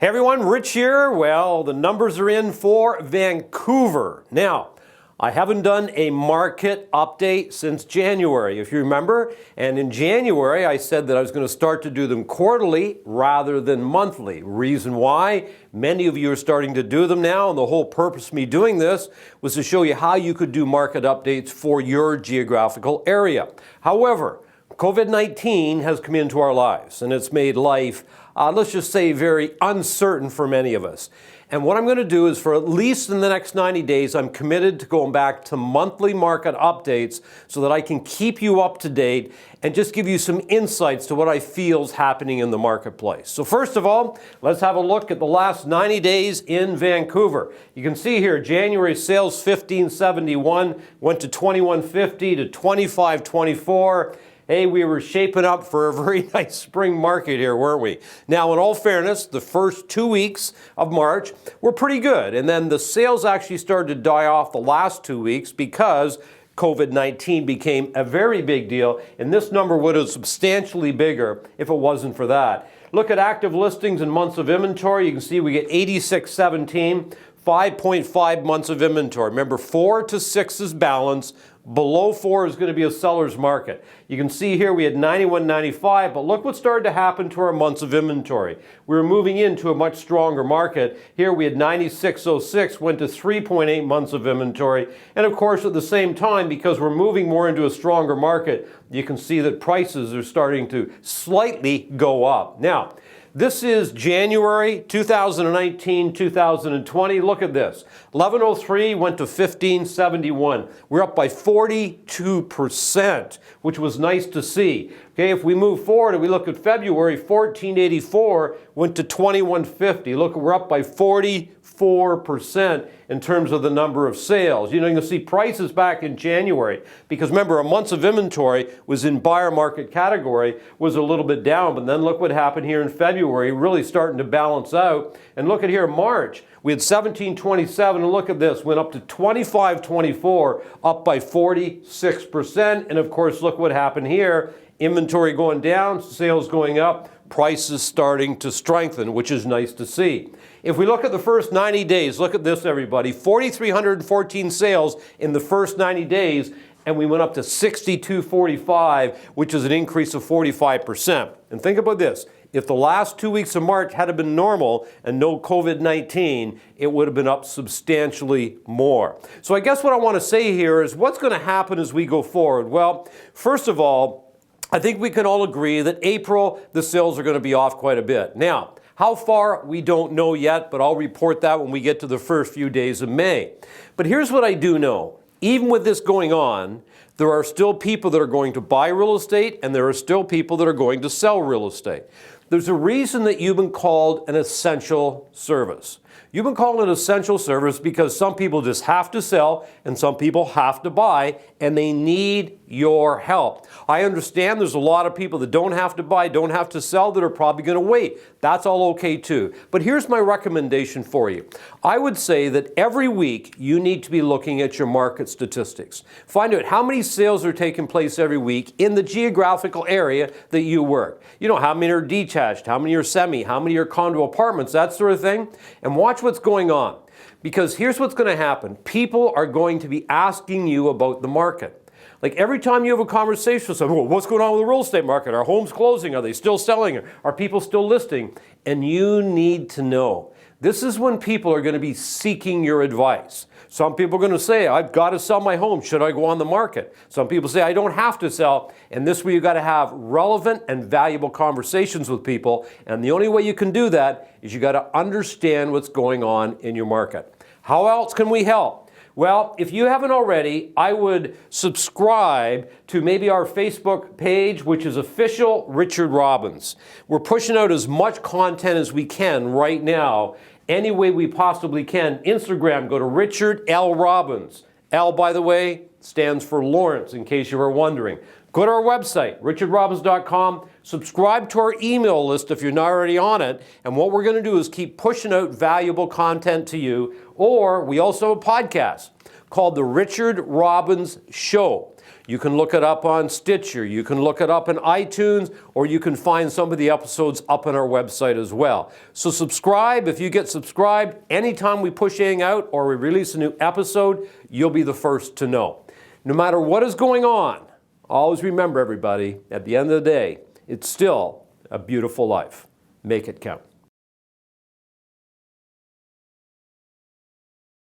Hey everyone, Rich here. Well, the numbers are in for Vancouver. Now, I haven't done a market update since January, if you remember. And in January, I said that I was going to start to do them quarterly rather than monthly. Reason why? Many of you are starting to do them now, and the whole purpose of me doing this was to show you how you could do market updates for your geographical area. However, COVID-19 has come into our lives, and it's made life, let's just say, very uncertain for many of us. And what I'm going to do is, for at least in the next 90 days, I'm committed to going back to monthly market updates so that I can keep you up to date and just give you some insights to what I feel is happening in the marketplace. So first of all, let's have a look at the last 90 days in Vancouver. You can see here, January sales 1571 went to 2150 to 2524. Hey, we were shaping up for a very nice spring market here, weren't we? Now, in all fairness, the first 2 weeks of March were pretty good. And then the sales actually started to die off the last 2 weeks because COVID-19 became a very big deal. And this number would have substantially bigger if it wasn't for that. Look at active listings and months of inventory. You can see we get 8617, 5.5 months of inventory. Remember, 4 to 6 is balance. Below 4 is going to be a seller's market. You can see here we had 91.95, but look what started to happen to our months of inventory. We were moving into a much stronger market. Here we had 96.06, went to 3.8 months of inventory. And of course, at the same time, because we're moving more into a stronger market, you can see that prices are starting to slightly go up. Now, this is January 2019, 2020. Look at this. 1103 went to 1571. We're up by 42%, which was nice to see. Okay, if we move forward and we look at February, 1484 went to 2150. Look, we're up by 44% in terms of the number of sales. You know, you can see prices back in January, because remember, our months of inventory was in buyer market category, was a little bit down, but then look what happened here in February, really starting to balance out. And look at here, March, we had 1727, and look at this, went up to 2524, up by 46%. And of course, look what happened here. Inventory going down, sales going up, prices starting to strengthen, which is nice to see. If we look at the first 90 days, look at this, everybody. 4,314 sales in the first 90 days, and we went up to 6,245, which is an increase of 45%. And think about this. If the last 2 weeks of March had been normal and no COVID-19, it would have been up substantially more. So I guess what I want to say here is what's going to happen as we go forward? Well, first of all, I think we can all agree that April, the sales are going to be off quite a bit. Now, how far, we don't know yet, but I'll report that when we get to the first few days of May. But here's what I do know. Even with this going on, there are still people that are going to buy real estate, and there are still people that are going to sell real estate. There's a reason that you've been called an essential service. You've been called an essential service because some people just have to sell and some people have to buy, and they need your help. I understand there's a lot of people that don't have to buy, don't have to sell, that are probably going to wait. That's all okay too. But here's my recommendation for you. I would say that every week you need to be looking at your market statistics. Find out how many sales are taking place every week in the geographical area that you work. You know, how many are detached, how many are semi, how many are condo apartments, that sort of thing. And watch what's going on. Because here's what's going to happen. People are going to be asking you about the market. Like every time you have a conversation with someone, well, what's going on with the real estate market? Are homes closing? Are they still selling? Are people still listing? And you need to know. This is when people are going to be seeking your advice. Some people are going to say, I've got to sell my home. Should I go on the market? Some people say, I don't have to sell. And this way you've got to have relevant and valuable conversations with people. And the only way you can do that is you got to understand what's going on in your market. How else can we help? Well, if you haven't already, I would subscribe to maybe our Facebook page, which is Official Richard Robbins. We're pushing out as much content as we can right now, any way we possibly can. Instagram, go to Richard L. Robbins. L, by the way, stands for Lawrence, in case you were wondering. Go to our website, richardrobbins.com. Subscribe to our email list if you're not already on it. And what we're going to do is keep pushing out valuable content to you. Or we also have a podcast called The Richard Robbins Show. You can look it up on Stitcher, you can look it up in iTunes, or you can find some of the episodes up on our website as well. So subscribe. If you get subscribed, anytime we push anything out or we release a new episode, you'll be the first to know. No matter what is going on, always remember, everybody, at the end of the day, it's still a beautiful life. Make it count.